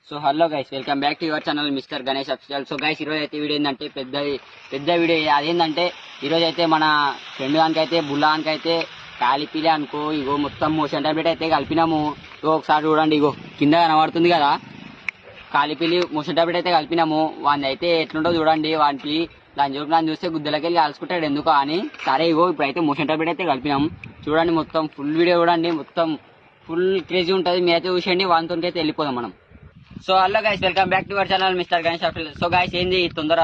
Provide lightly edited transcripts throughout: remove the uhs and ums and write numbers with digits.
So hello guys, welcome back to your channel mister Ganesh official. So guys, ఈరోజు అయితే video ఏంటంటే పెద్ద video. అదేంటంటే ఈరోజు అయితే మన ఫ్రెండ్ దానికైతే బుల్లానికైతే కాలిపిలే అనుకో, ఇగో మొత్తం మోషన్ టాబ్లెట్ అయితే కలిపినాము. ఒకసారి చూడండి, ఇగో కింద కనబడుతుంది కదా కాలిపిలి మోషన్ టాబ్లెట్ అయితే కలిపినాము. వాడిని అయితే ఎట్లుంటో చూడండి. వానికి దాని జోకు నన్ను చూస్తే గుద్దలకెళ్ళి కాల్చుకుంటాడు ఎందుకో అని. సరే ఇగో ఇప్పుడైతే మోషన్ టాబ్లెట్ అయితే కలిపినాము. చూడండి మొత్తం ఫుల్ వీడియో చూడండి, మొత్తం ఫుల్ క్రేజీ ఉంటుంది. మీరైతే చూసేయండి, వానితో అయితే వెళ్ళిపోదాం మనం. So hello guys, welcome back to our channel mister Ganesh official. So guys, ఏంది తొందర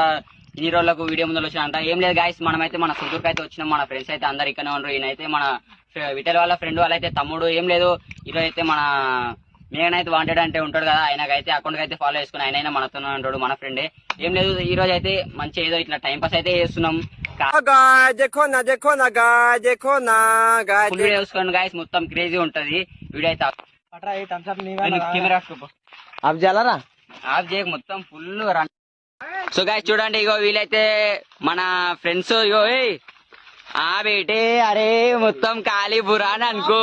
ఇన్ని రోజులకు వీడియో ముందు వచ్చిన అంట ఏం లేదు గైస్. మనమైతే మన సొంతూరుకి అయితే వచ్చినాం. మన ఫ్రెండ్స్ అయితే అందరు ఇక్కడనే ఉన్నారు. ఈయనైతే మన విఠల్ వాళ్ళ ఫ్రెండ్ వాళ్ళైతే తమ్ముడు. ఏం లేదు, ఈరోజు అయితే మన మేఘన్ అయితే వాంటెడ్ అంటే ఉంటాడు కదా, ఆయనకైతే అకౌంట్ అయితే ఫాలో చేసుకుని ఆయనైనా మనతోనే ఉంటాడు, మన ఫ్రెండే. ఏం లేదు, ఈ రోజు అయితే మంచి ఏదో ఇట్లా టైం పాస్ అయితే చేస్తున్నాం. ఫుల్ వీడియో చూసుకోండి గైస్, మొత్తం క్రేజీ ఉంటది వీడియో అయితే. ఆఫ్ చేయాలరా, ఆఫ్ చేయక మొత్తం ఫుల్ రన్. సో గైస్ చూడండి, ఇగో వీలైతే మన ఫ్రెండ్స్. ఇగో ఆ బేటే, అరే మొత్తం ఖాళీ బురాన్ అనుకో.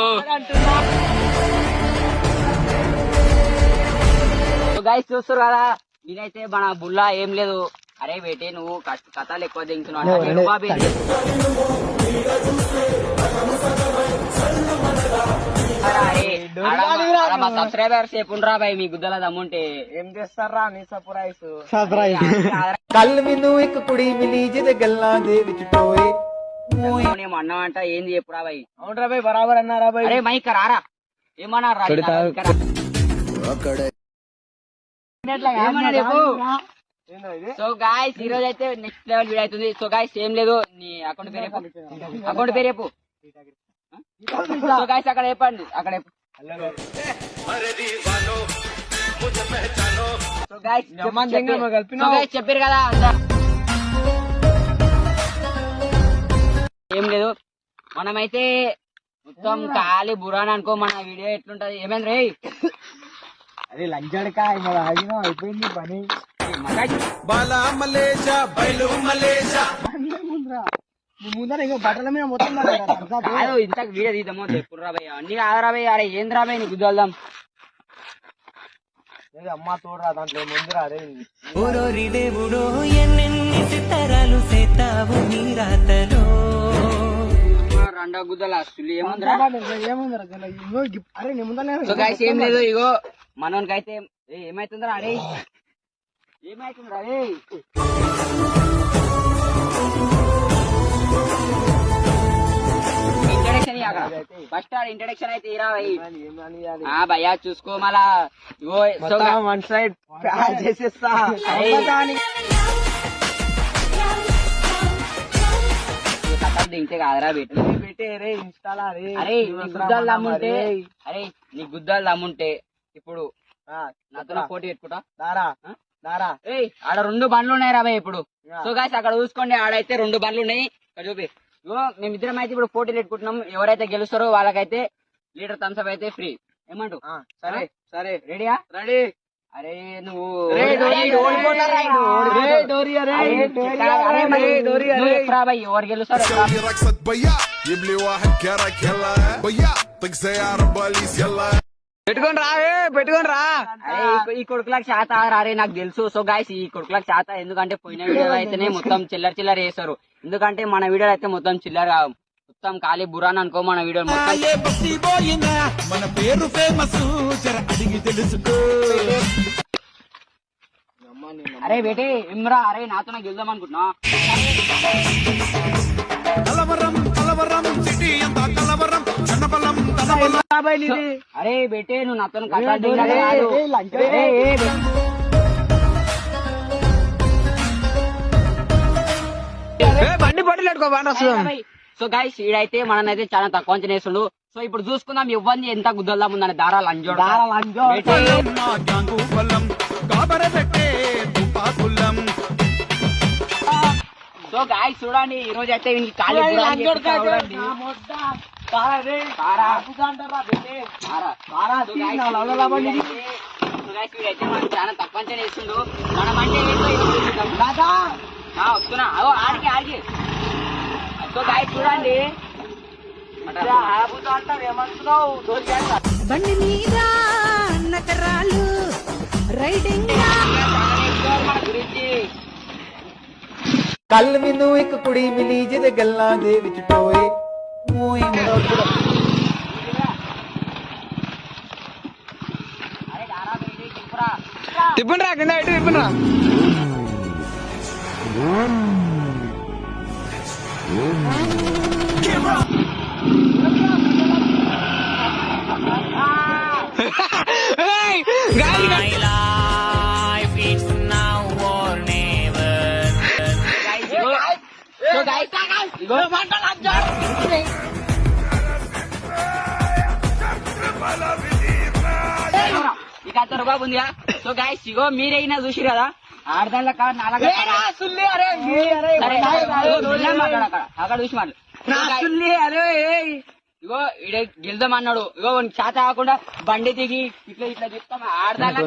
సో గైస్ చూస్తారు కదా, ఈయనైతే మన బుల్లా. ఏం లేదు, అరే బేటే నువ్వు కథలు ఎక్కువ దించున్నావు బాబీ. సబ్స్క్రైబర్స్ చెప్పుండ్రా బాయ్, మీ గుద్దల దమ్ముంటే ఏం చేస్తారా నీ సర్ప్రైజ్ కళ్ళు మిన్ను ఇక కుడి మిలి జిద గల్లా దే విచుటోయే అన్నం అంట ఏంది చెప్పురా బాయ్. అవునరా బాయ్, బరాబర్ అన్నారా బాయ్. అరే మైక్ రారా, ఏమన్నారా సో గాయస్, ఈ రోజు అయితే నెక్స్ట్ లెవెల్ వీడియో అవుతుంది. సో గాయస్ ఏం లేదు, నీ అకౌంట్ పేరు చెప్పు. సో గాయస్ అక్కడ చెప్పండి, అక్కడ చెప్పారు కదా. ఏం లేదు, మనమైతే మొత్తం ఖాళీ బురాన్ అనుకో. మన వీడియో ఎట్లుంటది ఏమైంది రే? అరే లంచడకా అయిపోయింది పని. ముందర ఇంకో బట్టల మీద మొత్తం ఇంత వీడియో తీద్దామో చెప్పురా భయ్. అన్ని కాదరా భయ్. అరే ఏంద్రా భయ్, నీకు గుద్దాం. అమ్మా తోడరా దాంట్లో ముందురా. అరే దేవుడో ఎన్నెన్ని సితారాలు సేతావు నీ రాతలో. రెండో గుద్దల ఏముందిరా? అరే నీ ముందర. సో గైస్ ఏం లేదు, ఇగో మనోనికైతే ఏమైతుందిరా? అరే ఏమైతుందిరా? అరే ఫస్ట్ ఇంట్రడక్షన్ అయితే ఇరా భయ్యా, చూసుకో మళ్ళా. వన్ సైడ్ చేసేస్తా. దింటే కాదరా పెట్టే రే ఇన్స్టాలా. అరే నీ గుద్దాలు దమ్ముంటే, అరే నీ గుద్దాలు దమ్ముంటే ఇప్పుడు నాతో పోటీ పెట్టుకుంటా దారా. ఆడ 2 బండ్లు ఉన్నాయి రా భయ్ ఇప్పుడు. సో గాయస్ అక్కడ చూసుకోండి, ఆడైతే 2 బండ్లు ఉన్నాయి. ఇక్కడ చూపి. మేమిద్దరం అయితే ఇప్పుడు పోటీలు పెట్టుకుంటున్నాం. ఎవరైతే గెలుస్తారో వాళ్ళకైతే లీటర్ థమ్స్అప్ అయితే ఫ్రీ. ఏమంటూ? సరే సరే, రెడీయా? రెడీ. అరే నువ్వు ఎవరు గెలుస్తారు? పెట్టుకొని రా. ఈ కొడుకులకు చేత రారే నాకు తెలుసు. సో గాయస్ ఈ కొడుకులకు చేత, ఎందుకంటే పోయిన వీడియోలో అయితేనే మొత్తం చిల్లర చేస్తారు. ఎందుకంటే మన వీడియోలో అయితే మొత్తం చిల్లర, మొత్తం ఖాళీ బురాన్ అనుకో. మన వీడియో మన పేరు ఫేమస్ అడిగి తెలుసుకో. అరే బేటే ఇమ్రా, అరే నాతో నాకు గెలుద్దాం అనుకుంటున్నా. అరే బేటే నువ్వు నాతో బండి పట్టులు పెట్టుకో బండి వస్తుంది. సో గైస్ ఈడైతే మననైతే చాలా తక్కువ అంచనా వేస్తుండు. సో ఇప్పుడు చూసుకుందాం ఇవ్వండి ఎంత గుద్దల్దాం ఉందని. దారాలు అంజోడు. సో గాయస్ చూడండి, ఈ రోజు అయితే ఖాళీ చాలా తక్కువ అంచనా వేస్తుండు. మనం అంటే వస్తున్నా ఆడికి. సో గాయస్ చూడండి, బండి మీద నకరాలు మన గురించి ਕੱਲ ਮੈਨੂੰ ਇੱਕ ਕੁੜੀ ਮਿਲੀ ਜਿਹਦੇ ਗੱਲਾਂ ਦੇ ਵਿੱਚ ਟੋਏ ਮੂੰਹ ਮੁੜੋ అరే దారా బయట తిప్పురా తిప్పండి రా కింద ఇటు తిప్పండి రా My life it's now or never. So guys ఇగో ఈ కథ రూపాయి ఉందిగా సో గైస్ ఇగో మీరైనా చూసి కదా ఆడదాళ్ళ అక్కడ చూసి మాట్లాడు ఇగో ఇడ గెలుదాం అన్నాడు ఇగో చేత కాకుండా బండి దిగి ఇట్లా ఇట్లా చెప్తాం ఆడదాళ్ళ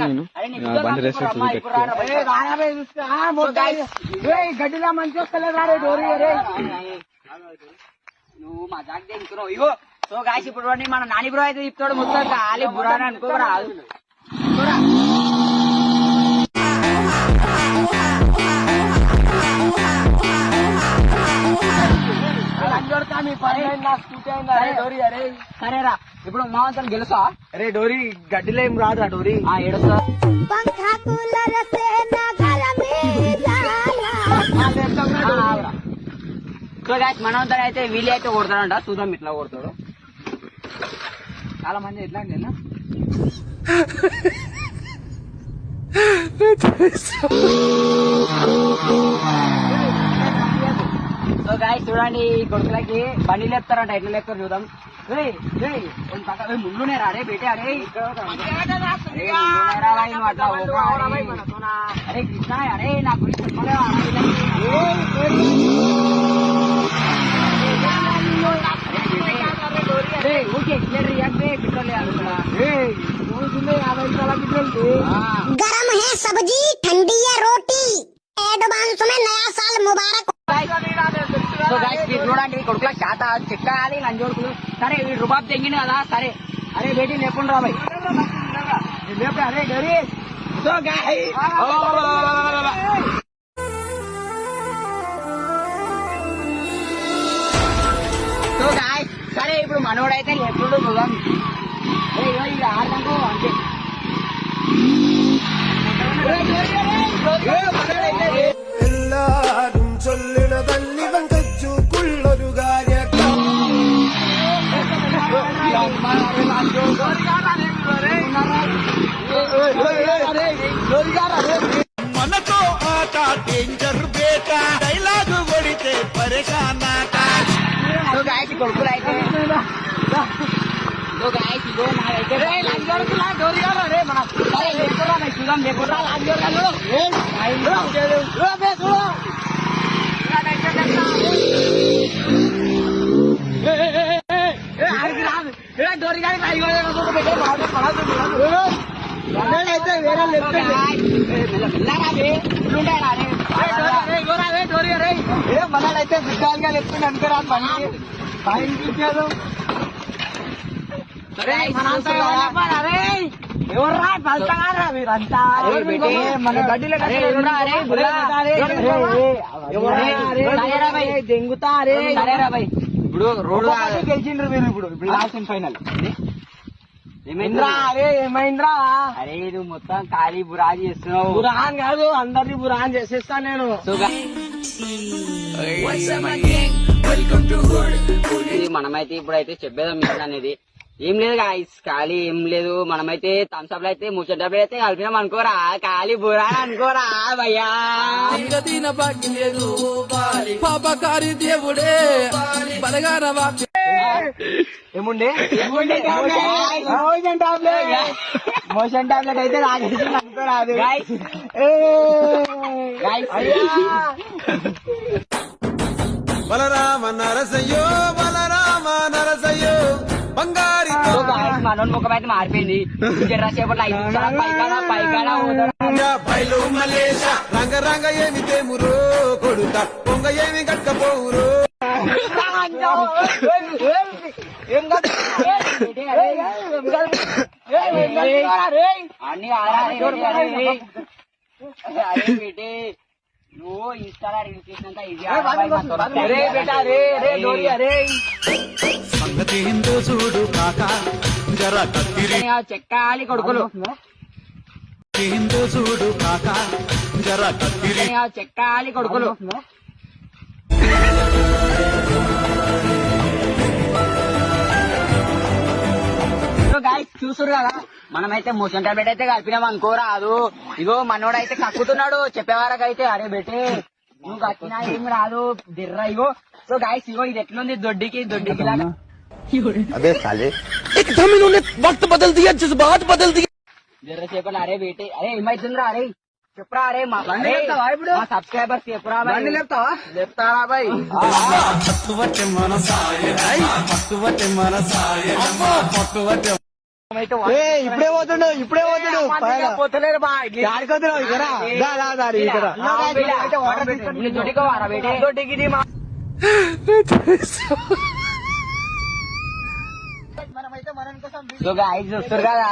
గడ్డిలా మంచి వస్తలేదు నువ్వు మా జాగ్రత్త దిగుతున్నావు ఇగో సో గాయస్ ఇప్పుడు మన నాని బ్రో అయితే చెప్తాడు మొత్తం ఖాళీ బురాని అనుకోరాదు సరేరా ఇప్పుడు మావంతం గెలుసా అరే డోరీ గడ్డిలో ఏం రాదురా డోరీ ఏడుస్తా पंखा कूलर से ना घर में जाला సో గాయస్ మనవంతం అయితే వీళ్ళు అయితే కొడతాడంట చూద్దాం ఇట్లా కొడతాడు చాలా మంది ఎట్లా అండి సో గాయస్ చూడండి ఈ కొడుకులకి బండి లేపుతారంట ఎట్లా లేపుతారు చూద్దాం ముందునే రాడే బేటే అరే అరే కృష్ణ అరే నా గురించి చెప్పలేవా? అరే ఓకే गरम है सब्जी ठंडी है रोटी एडवांस में नया साल मुबारक సో గైస్ మీరు చూడండి కొడుకుల శాత చెక్కాలి లంజోడుకులు సరే వీడు రుబాబ్ తెంగింది కదా సరే అరే బేటీ లేకుండా రాబాయ్ అరే డోరీ సో గైస్ సో గైస్ సరే ఇప్పుడు మనోడైతే లేకుండా చూద్దాం ఇది ఆడదాకు అంతే എല്ലാരും ചൊല്ലിടതല്ലിവൻ കച്ചുക്കുള്ളൊരു കാര്യക്കം మనతో ఆట డేంజర్ బేట డైలాగు కొడితే పరేషానాట సో గాయస్ కొడుకులు అయితే సో గాయస్ ఇగో నాదైతే సరే లేకురా చూద్దాం లేకురా మనడైతే సిద్ధాలుగా చెప్తుంది అనుకోరా బండి పైన చూసారు ఎవర్రా పలసగారా మీరంతా మన గడ్డిలో దెంగుతారే ఇప్పుడు రోడ్డు గెలిచిండ్రు మీరు ఇప్పుడు లాస్ట్ ఫైనల్ ఏమైందిరా అరే ఏమైందిరా అరే నువ్వు మొత్తం ఖాళీ బురాజీ చేస్తున్నావు బురాన్ కాదు అందరినీ బురాన్ చేసేస్తాను నేను మనమైతే ఇప్పుడైతే చెప్పేదాం అనేది ఏం లేదు గాయస్ ఖాళీ ఏం లేదు మనమైతే థమ్స్అప్ అయితే ముచ్చట డబ్బులు అయితే కలిపినాం అనుకోరా ఖాళీ బురా అనుకోరా భయ్యా పాపకారి దేవుడే బలగాన ఏముండే మోషన్ టాబ్లెట్ అయితే రాజేసి అనుకోరాదు గాయస్ బలరామ నరసయ్యో బలరామ నరసయ్యో బంగారి మనోని ముఖం అయితే మారిపోయింది సేపట్లో 5 నిమిషాలు పైకాడ బయలు మలేష రంగ రంగ ఏమి తేమురో కొడుత పొంగ ఏమి గట్టపోవురో అన్ని అరే బేటే నువ్వు ఇన్స్టాలో రీల్స్ చేసినంత ఇది సంగతి ఏందో చూడు కాక జర కత్తిరి చెక్కాలి కొడుకులు ఏందో చూడు కాక జర కత్తిరి చెక్కాలి కొడుకులు గాయస్ చూసురు కదా మనమైతే మోషన్ టాబ్లెట్ అయితే కలిపినాం అనుకో రాదు. ఇగో మనోడైతే కక్కుతున్నాడు చెప్పేవారకైతే అరే బెటే నువ్వు కక్కినా ఏం రాదు దిర్రా. ఇగో సో గాయస్ ఇగో ఇది ఎట్లుంది దొడ్డికి లాగా एकदम इन्होंने वक्त बदल दिया जज्बात बदल दिए దిర్ర చేపలు. అరే బేటే అరే ఏమైతుందిరా అరే చెప్పురా అరే మా సబ్స్క్రైబర్స్ చెప్పురా చెప్తారా బాయ్ పట్టువట్టే మనసాయ పట్టువట్టే మనసాయ పట్టువట్టే ఇప్పుడే పోతుండు పోతలేరు బాయ్ దొడ్డికోవారా బేటే దొడ్డికి సో గాయ్స్ చూస్తారు కదా